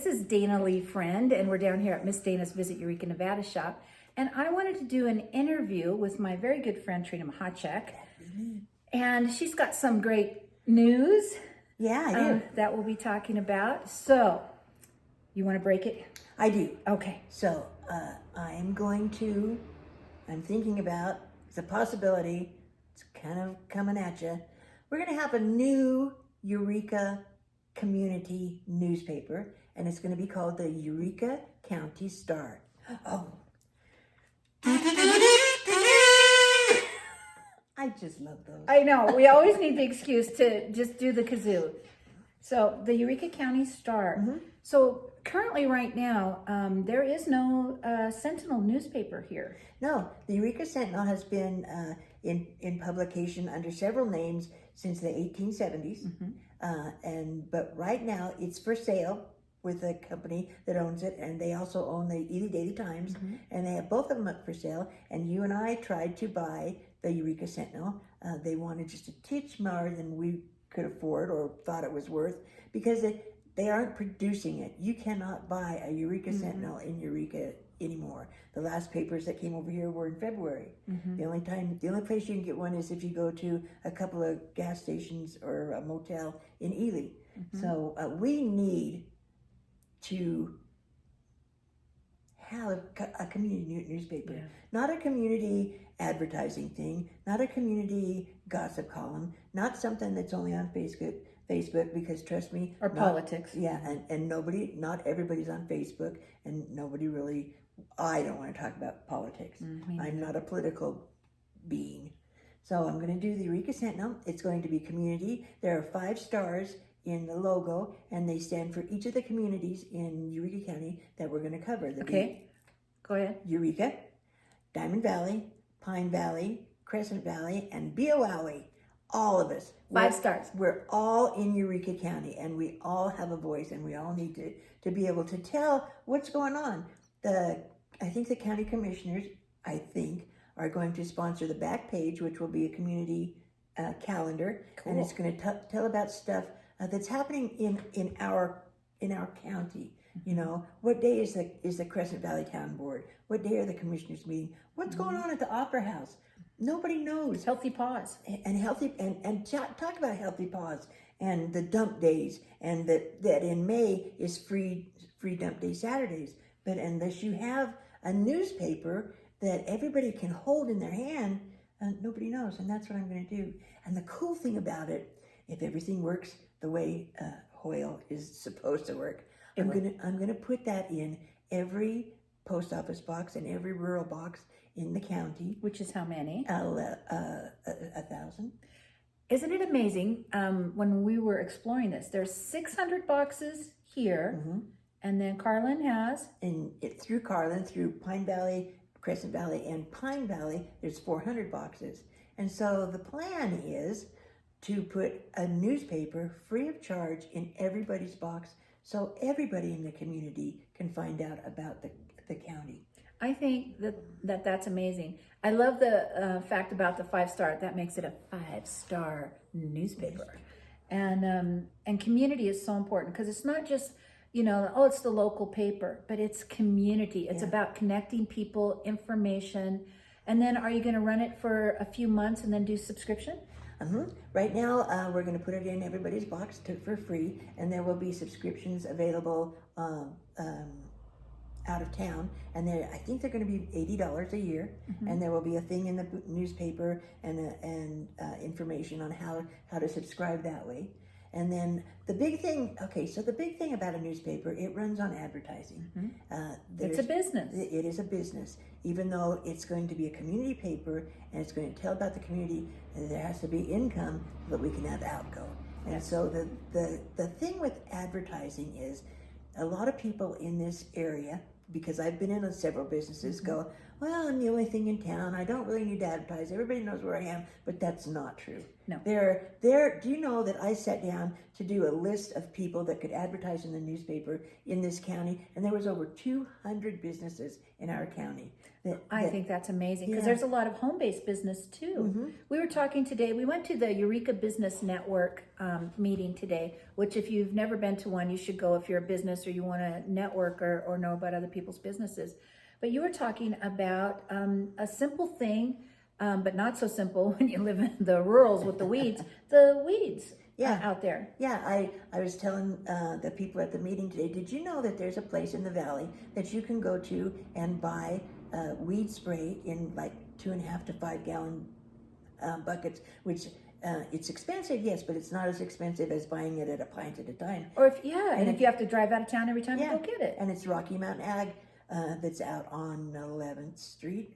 This is Dana Lee Friend, and we're down here at Miss Dana's Visit Eureka, Nevada shop. And I wanted to do an interview with my very good friend, Trina Machacek. And she's got some great news. Yeah, I do. That we'll be talking about. So, you want to break it? I do. Okay. So, I'm thinking about, it's a possibility, it's kind of coming at you. We're going to have a new Eureka community newspaper, and it's going to be called the Eureka County Star. Oh. I just love those. I know. We always need the excuse to just do the kazoo. So, the Eureka County Star. Mm-hmm. So, currently right now, there is no Sentinel newspaper here. No, the Eureka Sentinel has been in publication under several names since the 1870s. But right now it's for sale with a company that owns it, and they also own the Ely Daily Times, and they have both of them up for sale. And you and I tried to buy the Eureka Sentinel. They wanted just a titch more than we could afford or thought it was worth, because they aren't producing it. You cannot buy a Eureka Sentinel in Eureka anymore. The last papers that came over here were in February. The only place you can get one is if you go to a couple of gas stations or a motel in Ely. So we need to have a community newspaper, not a community advertising thing, not a community gossip column, not something that's only on Facebook, because trust me, Or politics. Yeah, and not everybody's on Facebook, and nobody really, I don't want to talk about politics. I'm not a political being. So I'm going to do the Eureka Sentinel. It's going to be community. There are 5 stars in the logo, and they stand for each of the communities in Eureka County that we're going to cover. Okay, go ahead. Eureka, Diamond Valley, Pine Valley, Crescent Valley, and Beowawe. All of us. 5 stars. We're all in Eureka County, and we all have a voice, and we all need to be able to tell what's going on. I think the county commissioners, are going to sponsor the back page, which will be a community calendar, and it's going to tell about stuff that's happening in our county. You know, what day is the Crescent Valley Town Board? What day are the commissioners meeting? What's going on at the Opera House? Nobody knows. Healthy Paws. And talk about Healthy Paws and the dump days, and that in May is free dump day Saturdays. But unless you have a newspaper that everybody can hold in their hand, nobody knows. And that's what I'm going to do. And the cool thing about it, if everything works the way Hoyle is supposed to work, I'm gonna put that in every post office box and every rural box in the county. Which is how many? 1,000. Isn't it amazing? When we were exploring this, there's 600 boxes here, and then Carlin has? Through Carlin, through Pine Valley, Crescent Valley, and Pine Valley, there's 400 boxes. And so the plan is to put a newspaper free of charge in everybody's box, so everybody in the community can find out about the county. I think that's amazing. I love the fact about the 5-star. That makes it a 5-star newspaper. And community is so important, because it's not just, it's the local paper, but it's community. It's about connecting people, information. And then are you going to run it for a few months and then do subscription? Right now, we're going to put it in everybody's box for free, and there will be subscriptions available out of town, and I think they're going to be $80 a year, and there will be a thing in the newspaper and information on how to subscribe that way. And then the big thing about a newspaper, it runs on advertising. It's a business. It is a business. Even though it's going to be a community paper and it's going to tell about the community, there has to be income so that we can have outgo. And so the thing with advertising is, a lot of people in this area, because I've been in several businesses, go, well, I'm the only thing in town. I don't really need to advertise. Everybody knows where I am. But that's not true. No. Do you know that I sat down to do a list of people that could advertise in the newspaper in this county, and there was over 200 businesses in our county. I think that's amazing because Yeah. there's a lot of home-based business too. We were talking today, we went to the Eureka Business Network meeting today, which if you've never been to one, you should go if you're a business or you want to network or know about other people's businesses. But you were talking about a simple thing, but not so simple when you live in the rurals with the weeds out there. Yeah, I was telling the people at the meeting today, did you know that there's a place in the valley that you can go to and buy weed spray in like 2.5 to 5 gallon buckets, which it's expensive, yes, but it's not as expensive as buying it at a pint at a time. Or if you have to drive out of town every time you Yeah, go get it. and it's Rocky Mountain Ag that's out on 9th Street,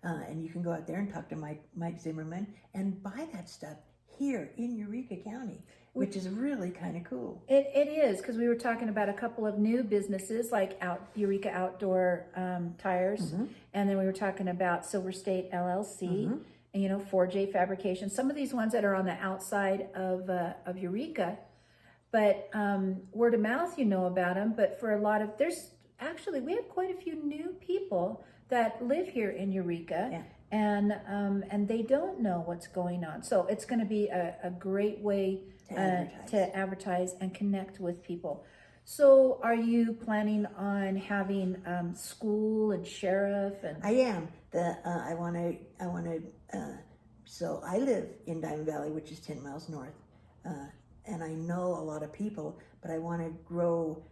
and you can go out there and talk to Mike Zimmerman and buy that stuff here in Eureka County, which is really kind of cool. It is, because we were talking about a couple of new businesses like Eureka Outdoor Tires, and then we were talking about Silver State LLC, and 4J Fabrication. Some of these ones that are on the outside of Eureka, but word of mouth, about them. But for a lot of, we have quite a few new people that live here in Eureka. Yeah. And they don't know what's going on. So it's going to be a great way to advertise and connect with people. So are you planning on having school and sheriff and? I am. I want to. So I live in Diamond Valley, which is 10 miles north, and I know a lot of people, but I want to grow.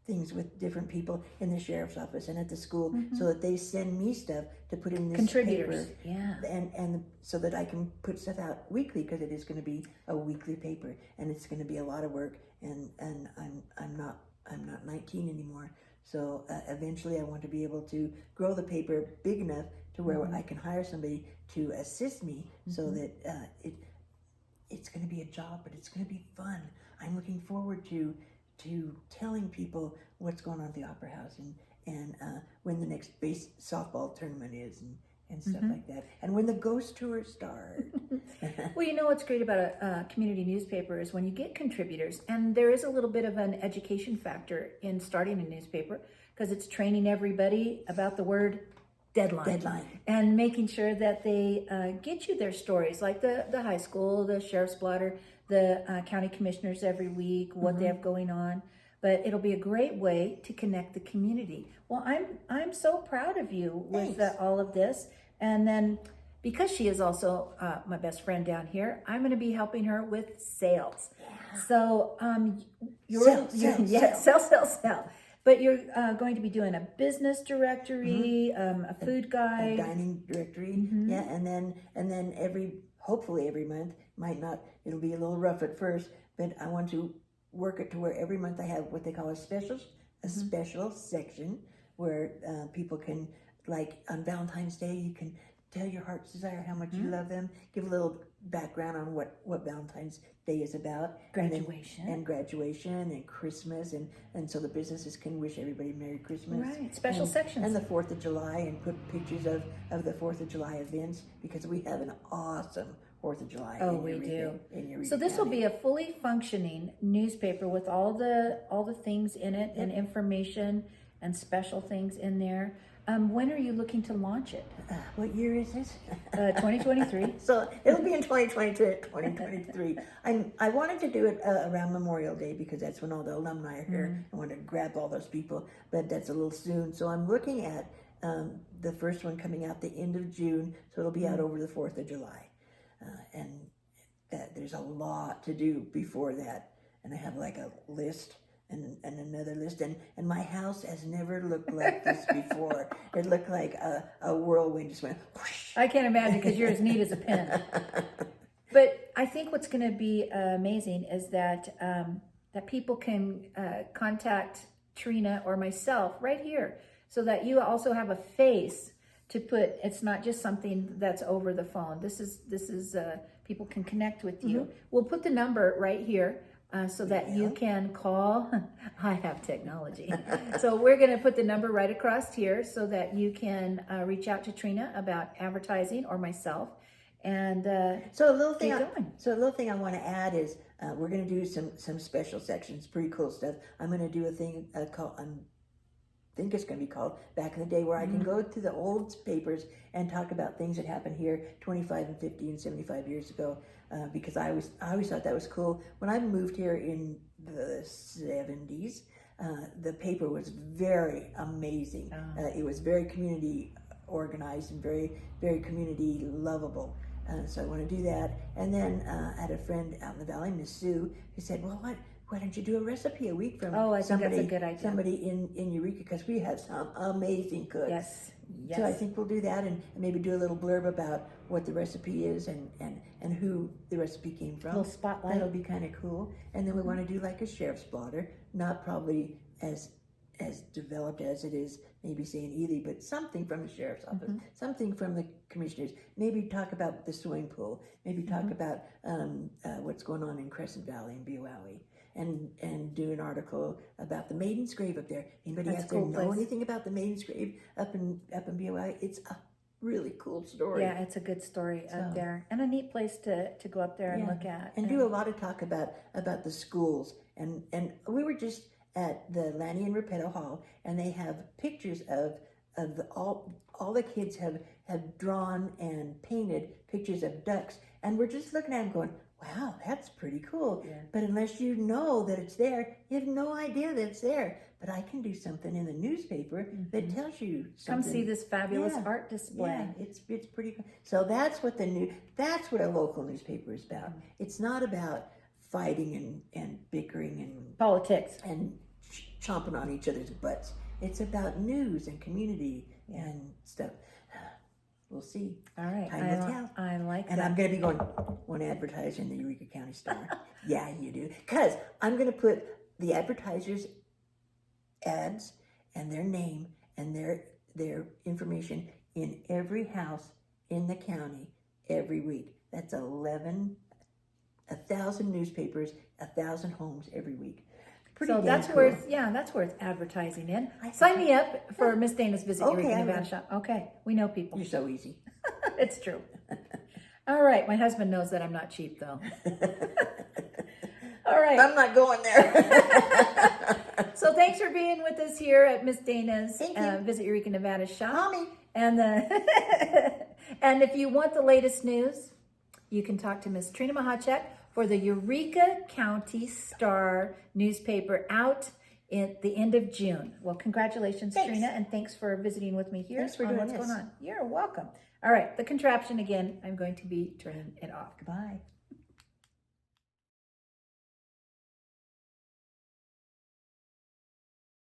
Things with different people in the sheriff's office and at the school, so that they send me stuff to put in this Contributors, paper, yeah, and so that I can put stuff out weekly, because it is going to be a weekly paper, and it's going to be a lot of work, and I'm not 19 anymore, so eventually I want to be able to grow the paper big enough to where I can hire somebody to assist me, so that it's going to be a job, but it's going to be fun. I'm looking forward to telling people what's going on at the Opera House and when the next softball tournament is and stuff like that, and when the ghost tours start. Well, what's great about a community newspaper is when you get contributors, and there is a little bit of an education factor in starting a newspaper, because it's training everybody about the word deadline and making sure that they get you their stories, like the high school, the sheriff's blotter, the county commissioners every week, what they have going on. But it'll be a great way to connect the community. Well, I'm so proud of you with all of this. And then because she is also my best friend down here, I'm going to be helping her with sales. Yeah. So sell. But you're going to be doing a business directory, a food guide, a dining directory, yeah, and then hopefully every month, it'll be a little rough at first, but I want to work it to where every month I have what they call a special section where people can, like on Valentine's Day, you can tell your heart's desire, how much you love them, give a little background on what Valentine's Day is about. Graduation. And graduation and Christmas, and so the businesses can wish everybody Merry Christmas. Right, special sections. And the 4th of July, and put pictures of the 4th of July events, because we have an awesome 4th of July. Oh, we do. In Eureka So this will County. be a fully functioning newspaper with all the things in it and information and special things in there. When are you looking to launch it? What year is this? 2023. So it'll be in 2023. I wanted to do it around Memorial Day, because that's when all the alumni are here. I wanted to grab all those people, but that's a little soon. So I'm looking at the first one coming out the end of June, so it'll be out over the 4th of July. And there's a lot to do before that. And I have like a list and another list, and my house has never looked like this before. It looked like a whirlwind just went whoosh. I can't imagine, because you're as neat as a pin. But I think what's going to be amazing is that that people can contact Trina or myself right here, so that you also have a face to put. It's not just something that's over the phone. This is people can connect with you. We'll put the number right here. So that you can call. I have technology. So we're going to put the number right across here so that you can reach out to Trina about advertising, or myself. And So a little thing keep going. I want to add is We're going to do some special sections, pretty cool stuff. I'm going to do a thing called, I think it's going to be called Back in the Day, where I can go to the old papers and talk about things that happened here 25 and 50 and 75 years ago, because I always thought that was cool. When I moved here in the 70s, the paper was very amazing. It was very community organized and very, very community lovable. So I want to do that. And then I had a friend out in the valley, Miss Sue, who said, well, why don't you do a recipe a week from I think that's a good idea. Somebody in Eureka, because we have some amazing cooks. Yes. So I think we'll do that, and maybe do a little blurb about what the recipe is and who the recipe came from. A little spotlight. That'll be kind of cool. And then we want to do like a sheriff's blotter, not probably as developed as it is maybe say in Ely, but something from the sheriff's office, something from the commissioners. Maybe talk about the swimming pool. Maybe talk about what's going on in Crescent Valley and Beowawe. And do an article about the Maiden's Grave up there. Anybody out there know anything about the Maiden's Grave up in BYU? It's a really cool story. Yeah, it's a good story up there, and a neat place to go up there and look at. And do a lot of talk about the schools. And we were just at the Lanny and Repetto Hall, and they have pictures of all the kids have drawn and painted pictures of ducks, and we're just looking at them going, wow, that's pretty cool. Yeah. But unless you know that it's there, you have no idea that it's there. But I can do something in the newspaper that tells you something. Come see this fabulous art display. Yeah, it's pretty cool. So that's what that's what a local newspaper is about. It's not about fighting and bickering and politics and chomping on each other's butts. It's about news and community and stuff. We'll see. All right. Time will tell. I like and that. I'm going to be going, want to advertise in the Eureka County Star. Yeah, you do. Because I'm going to put the advertisers' ads and their name and their information in every house in the county every week. That's 1,000 newspapers, 1,000 homes every week. So that's cool. That's worth advertising in. Sign me up for Miss Dana's Visit Eureka Nevada Shop. Okay, we know people. You're so easy. It's true. All right, my husband knows that I'm not cheap though. All right. I'm not going there. So thanks for being with us here at Miss Dana's Visit Eureka Nevada Shop. Mommy. And and if you want the latest news, you can talk to Miss Trina Machacek for the Eureka County Star newspaper out at the end of June. Well, congratulations, Trina, and thanks for visiting with me here. Thanks for doing what's going on. You're welcome. All right, the contraption again, I'm going to be turning it off. Goodbye.